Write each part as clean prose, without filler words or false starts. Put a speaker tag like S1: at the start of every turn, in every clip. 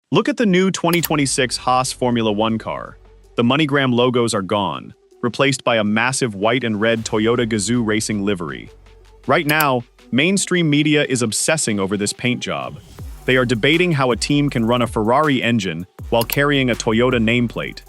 S1: Look at the new 2026 Haas Formula One car. The MoneyGram logos are gone, replaced by a massive white and red Toyota Gazoo racing livery. Right now, mainstream media is obsessing over this paint job. They are debating how a team can run a Ferrari engine while carrying a Toyota nameplate.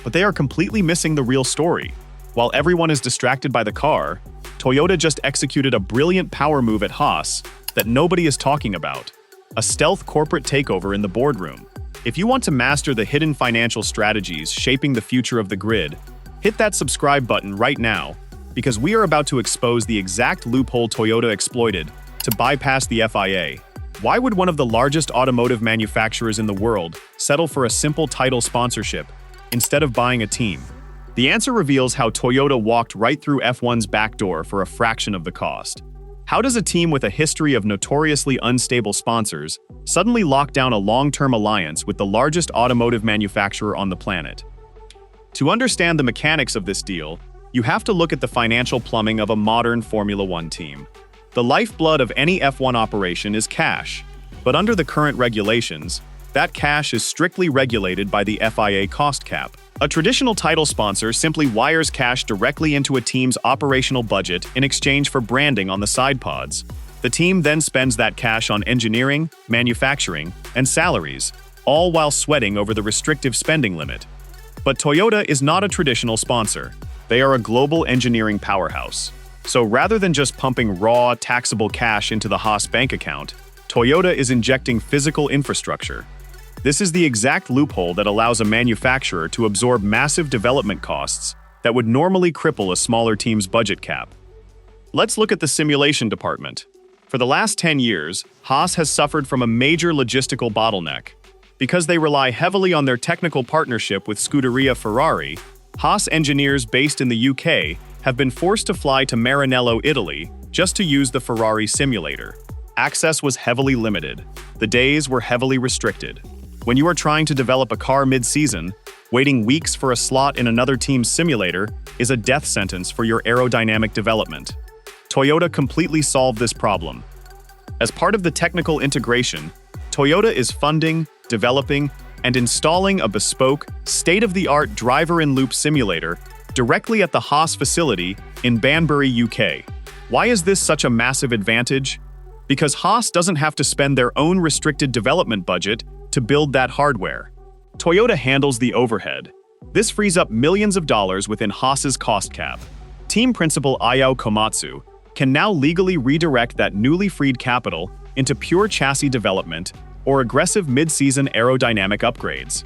S1: But they are completely missing the real story. While everyone is distracted by the car, Toyota just executed a brilliant power move at Haas that nobody is talking about. A stealth corporate takeover in the boardroom. If you want to master the hidden financial strategies shaping the future of the grid, hit that subscribe button right now, because we are about to expose the exact loophole Toyota exploited to bypass the FIA. Why would one of the largest automotive manufacturers in the world settle for a simple title sponsorship instead of buying a team? The answer reveals how Toyota walked right through F1's back door for a fraction of the cost. How does a team with a history of notoriously unstable sponsors suddenly lock down a long-term alliance with the largest automotive manufacturer on the planet? To understand the mechanics of this deal, you have to look at the financial plumbing of a modern Formula One team. The lifeblood of any F1 operation is cash, but under the current regulations, that cash is strictly regulated by the FIA cost cap. A traditional title sponsor simply wires cash directly into a team's operational budget in exchange for branding on the side pods. The team then spends that cash on engineering, manufacturing, and salaries, all while sweating over the restrictive spending limit. But Toyota is not a traditional sponsor. They are a global engineering powerhouse. So rather than just pumping raw, taxable cash into the Haas bank account, Toyota is injecting physical infrastructure. This is the exact loophole that allows a manufacturer to absorb massive development costs that would normally cripple a smaller team's budget cap. Let's look at the simulation department. For the last 10 years, Haas has suffered from a major logistical bottleneck. Because they rely heavily on their technical partnership with Scuderia Ferrari, Haas engineers based in the UK have been forced to fly to Maranello, Italy, just to use the Ferrari simulator. Access was heavily limited. The days were heavily restricted. When you are trying to develop a car mid-season, waiting weeks for a slot in another team's simulator is a death sentence for your aerodynamic development. Toyota completely solved this problem. As part of the technical integration, Toyota is funding, developing, and installing a bespoke, state-of-the-art driver-in-loop simulator directly at the Haas facility in Banbury, UK. Why is this such a massive advantage? Because Haas doesn't have to spend their own restricted development budget to build that hardware. Toyota handles the overhead. This frees up millions of dollars within Haas's cost cap. Team principal Ayao Komatsu can now legally redirect that newly freed capital into pure chassis development or aggressive mid-season aerodynamic upgrades.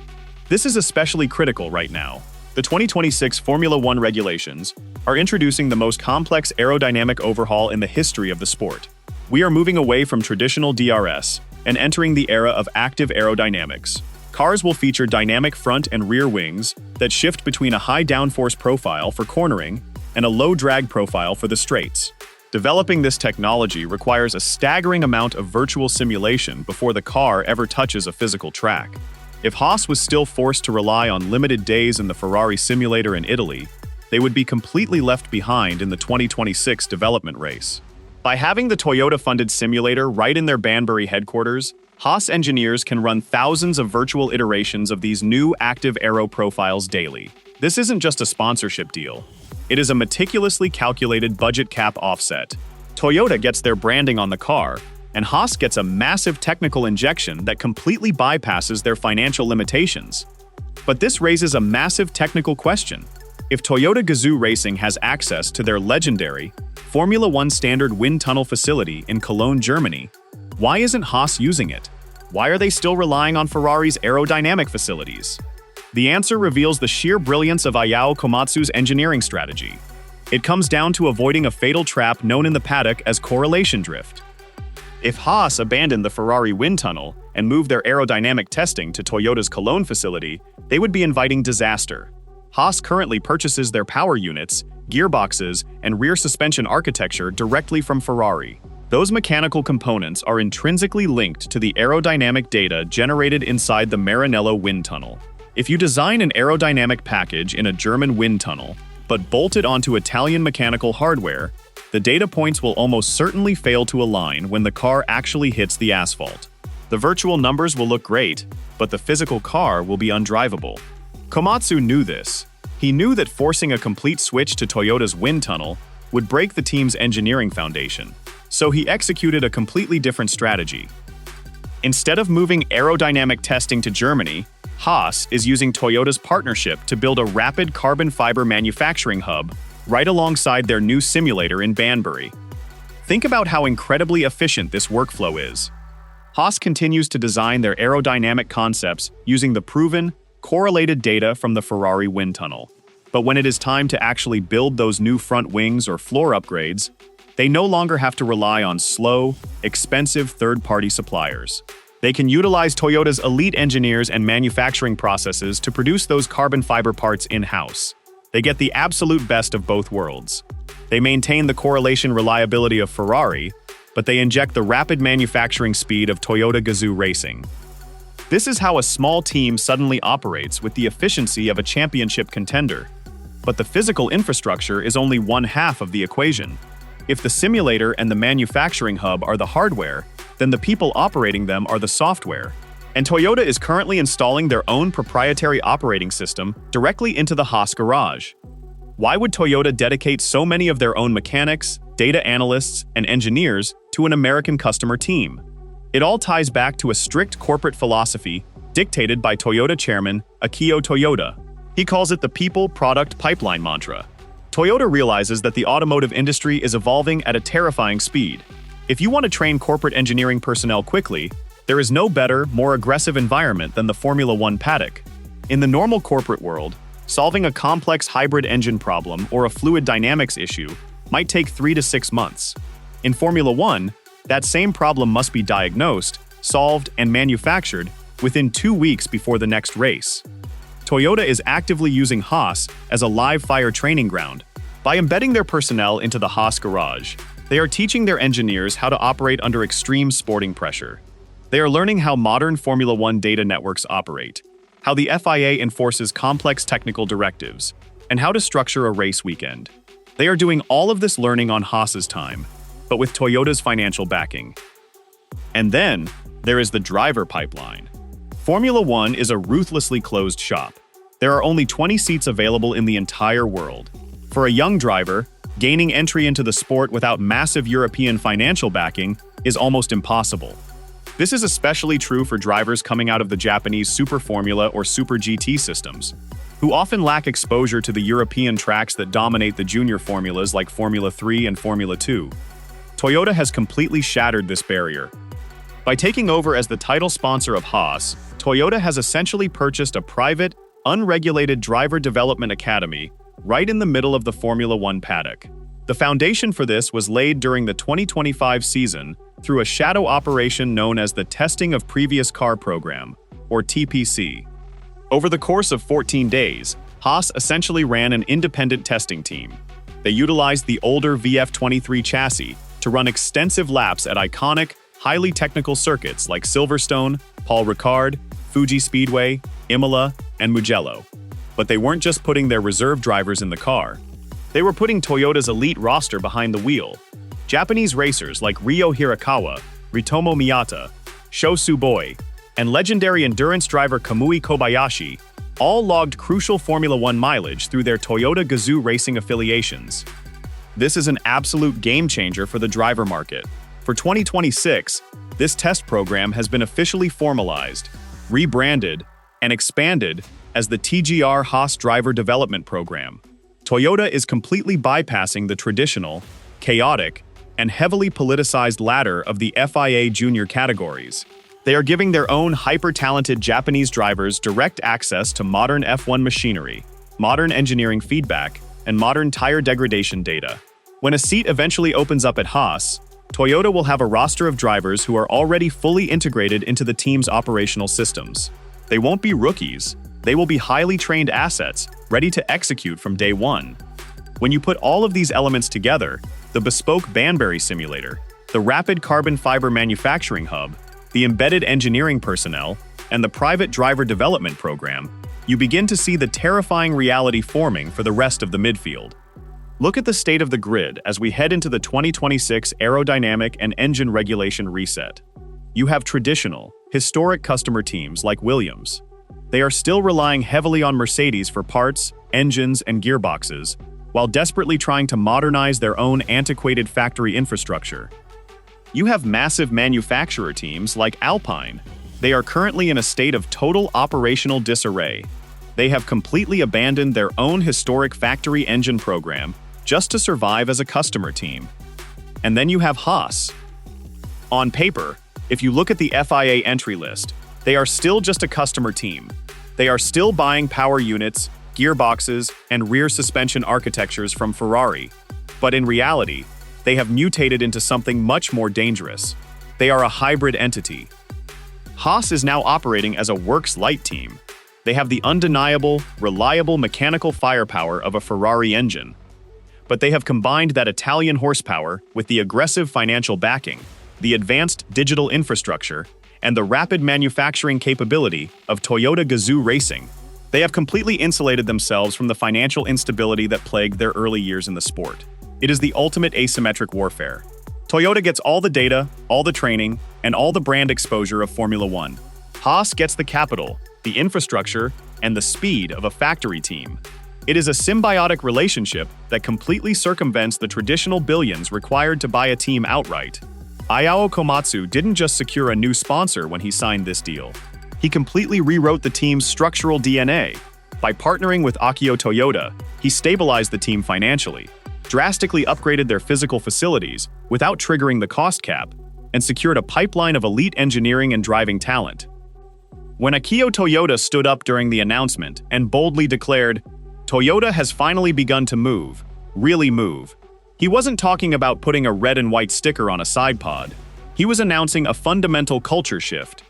S1: This is especially critical right now. The 2026 Formula One regulations are introducing the most complex aerodynamic overhaul in the history of the sport. We are moving away from traditional DRS and entering the era of active aerodynamics. Cars will feature dynamic front and rear wings that shift between a high downforce profile for cornering and a low drag profile for the straights. Developing this technology requires a staggering amount of virtual simulation before the car ever touches a physical track. If Haas was still forced to rely on limited days in the Ferrari simulator in Italy, they would be completely left behind in the 2026 development race. By having the Toyota-funded simulator right in their Banbury headquarters, Haas engineers can run thousands of virtual iterations of these new active aero profiles daily. This isn't just a sponsorship deal. It is a meticulously calculated budget cap offset. Toyota gets their branding on the car, and Haas gets a massive technical injection that completely bypasses their financial limitations. But this raises a massive technical question. If Toyota Gazoo Racing has access to their legendary Formula One standard wind tunnel facility in Cologne, Germany, why isn't Haas using it? Why are they still relying on Ferrari's aerodynamic facilities? The answer reveals the sheer brilliance of Ayao Komatsu's engineering strategy. It comes down to avoiding a fatal trap known in the paddock as correlation drift. If Haas abandoned the Ferrari wind tunnel and moved their aerodynamic testing to Toyota's Cologne facility, they would be inviting disaster. Haas currently purchases their power units, gearboxes, and rear suspension architecture directly from Ferrari. Those mechanical components are intrinsically linked to the aerodynamic data generated inside the Maranello wind tunnel. If you design an aerodynamic package in a German wind tunnel, but bolt it onto Italian mechanical hardware, the data points will almost certainly fail to align when the car actually hits the asphalt. The virtual numbers will look great, but the physical car will be undrivable. Komatsu knew this. He knew that forcing a complete switch to Toyota's wind tunnel would break the team's engineering foundation, so he executed a completely different strategy. Instead of moving aerodynamic testing to Germany, Haas is using Toyota's partnership to build a rapid carbon fiber manufacturing hub right alongside their new simulator in Banbury. Think about how incredibly efficient this workflow is. Haas continues to design their aerodynamic concepts using the proven, correlated data from the Ferrari wind tunnel. But when it is time to actually build those new front wings or floor upgrades, they no longer have to rely on slow, expensive third-party suppliers. They can utilize Toyota's elite engineers and manufacturing processes to produce those carbon fiber parts in-house. They get the absolute best of both worlds. They maintain the correlation reliability of Ferrari, but they inject the rapid manufacturing speed of Toyota Gazoo Racing. This is how a small team suddenly operates with the efficiency of a championship contender. But the physical infrastructure is only one half of the equation. If the simulator and the manufacturing hub are the hardware, then the people operating them are the software. And Toyota is currently installing their own proprietary operating system directly into the Haas garage. Why would Toyota dedicate so many of their own mechanics, data analysts, and engineers to an American customer team? It all ties back to a strict corporate philosophy dictated by Toyota chairman Akio Toyoda. He calls it the People Product Pipeline mantra. Toyota realizes that the automotive industry is evolving at a terrifying speed. If you want to train corporate engineering personnel quickly, there is no better, more aggressive environment than the Formula One paddock. In the normal corporate world, solving a complex hybrid engine problem or a fluid dynamics issue might take 3 to 6 months. In Formula One, that same problem must be diagnosed, solved, and manufactured within 2 weeks before the next race. Toyota is actively using Haas as a live-fire training ground. By embedding their personnel into the Haas garage, they are teaching their engineers how to operate under extreme sporting pressure. They are learning how modern Formula One data networks operate, how the FIA enforces complex technical directives, and how to structure a race weekend. They are doing all of this learning on Haas's time, but with Toyota's financial backing. And then, there is the driver pipeline. Formula One is a ruthlessly closed shop. There are only 20 seats available in the entire world. For a young driver, gaining entry into the sport without massive European financial backing is almost impossible. This is especially true for drivers coming out of the Japanese Super Formula or Super GT systems, who often lack exposure to the European tracks that dominate the junior formulas like Formula 3 and Formula 2. Toyota has completely shattered this barrier. By taking over as the title sponsor of Haas, Toyota has essentially purchased a private, unregulated driver development academy right in the middle of the Formula One paddock. The foundation for this was laid during the 2025 season through a shadow operation known as the Testing of Previous Car Program, or TPC. Over the course of 14 days, Haas essentially ran an independent testing team. They utilized the older VF23 chassis to run extensive laps at iconic, highly technical circuits like Silverstone, Paul Ricard, Fuji Speedway, Imola, and Mugello. But they weren't just putting their reserve drivers in the car. They were putting Toyota's elite roster behind the wheel. Japanese racers like Ryo Hirakawa, Ritomo Miyata, Sho Suboi, and legendary endurance driver Kamui Kobayashi all logged crucial Formula One mileage through their Toyota Gazoo Racing affiliations. This is an absolute game changer for the driver market. For 2026, this test program has been officially formalized, rebranded, and expanded as the TGR Haas Driver Development Program. Toyota is completely bypassing the traditional, chaotic, and heavily politicized ladder of the FIA junior categories. They are giving their own hyper-talented Japanese drivers direct access to modern F1 machinery, modern engineering feedback, and modern tire degradation data. When a seat eventually opens up at Haas, Toyota will have a roster of drivers who are already fully integrated into the team's operational systems. They won't be rookies. They will be highly trained assets, ready to execute from day one. When you put all of these elements together, the bespoke Banbury simulator, the rapid carbon fiber manufacturing hub, the embedded engineering personnel, and the private driver development program, you begin to see the terrifying reality forming for the rest of the midfield. Look at the state of the grid as we head into the 2026 aerodynamic and engine regulation reset. You have traditional, historic customer teams like Williams. They are still relying heavily on Mercedes for parts, engines, and gearboxes, while desperately trying to modernize their own antiquated factory infrastructure. You have massive manufacturer teams like Alpine. They are currently in a state of total operational disarray. They have completely abandoned their own historic factory engine program just to survive as a customer team. And then you have Haas. On paper, if you look at the FIA entry list, they are still just a customer team. They are still buying power units, gearboxes, and rear suspension architectures from Ferrari. But in reality, they have mutated into something much more dangerous. They are a hybrid entity. Haas is now operating as a works light team. They have the undeniable, reliable mechanical firepower of a Ferrari engine. But they have combined that Italian horsepower with the aggressive financial backing, the advanced digital infrastructure, and the rapid manufacturing capability of Toyota Gazoo Racing. They have completely insulated themselves from the financial instability that plagued their early years in the sport. It is the ultimate asymmetric warfare. Toyota gets all the data, all the training, and all the brand exposure of Formula One. Haas gets the capital, the infrastructure, and the speed of a factory team. It is a symbiotic relationship that completely circumvents the traditional billions required to buy a team outright. Ayao Komatsu didn't just secure a new sponsor when he signed this deal. He completely rewrote the team's structural DNA. By partnering with Akio Toyoda, he stabilized the team financially, drastically upgraded their physical facilities without triggering the cost cap, and secured a pipeline of elite engineering and driving talent. When Akio Toyoda stood up during the announcement and boldly declared, "Toyota has finally begun to move, really move," he wasn't talking about putting a red and white sticker on a side pod. He was announcing a fundamental culture shift.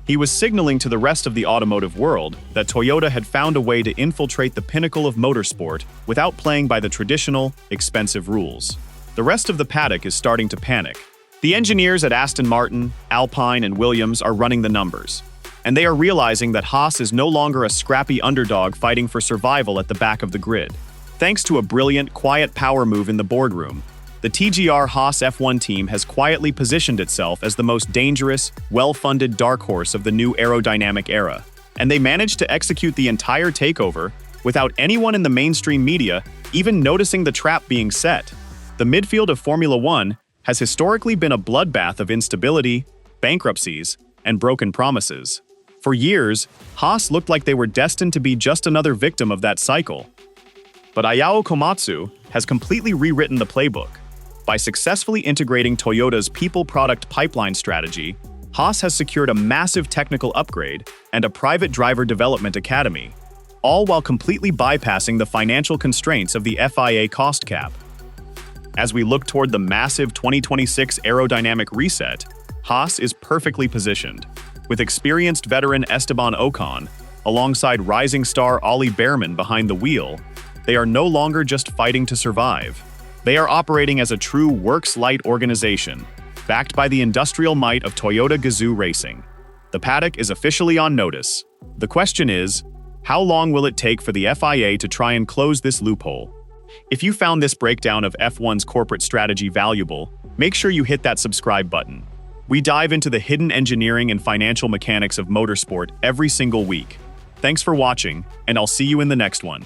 S1: He was signaling to the rest of the automotive world that Toyota had found a way to infiltrate the pinnacle of motorsport without playing by the traditional, expensive rules. The rest of the paddock is starting to panic. The engineers at Aston Martin, Alpine, and Williams are running the numbers, and they are realizing that Haas is no longer a scrappy underdog fighting for survival at the back of the grid. Thanks to a brilliant, quiet power move in the boardroom, the TGR Haas F1 team has quietly positioned itself as the most dangerous, well-funded dark horse of the new aerodynamic era. And they managed to execute the entire takeover without anyone in the mainstream media even noticing the trap being set. The midfield of Formula One has historically been a bloodbath of instability, bankruptcies, and broken promises. For years, Haas looked like they were destined to be just another victim of that cycle. But Ayao Komatsu has completely rewritten the playbook. By successfully integrating Toyota's people-product pipeline strategy, Haas has secured a massive technical upgrade and a private driver development academy, all while completely bypassing the financial constraints of the FIA cost cap. As we look toward the massive 2026 aerodynamic reset, Haas is perfectly positioned. With experienced veteran Esteban Ocon, alongside rising star Ollie Behrman behind the wheel, they are no longer just fighting to survive. They are operating as a true works-light organization, backed by the industrial might of Toyota Gazoo Racing. The paddock is officially on notice. The question is, how long will it take for the FIA to try and close this loophole? If you found this breakdown of F1's corporate strategy valuable, make sure you hit that subscribe button. We dive into the hidden engineering and financial mechanics of motorsport every single week. Thanks for watching, and I'll see you in the next one.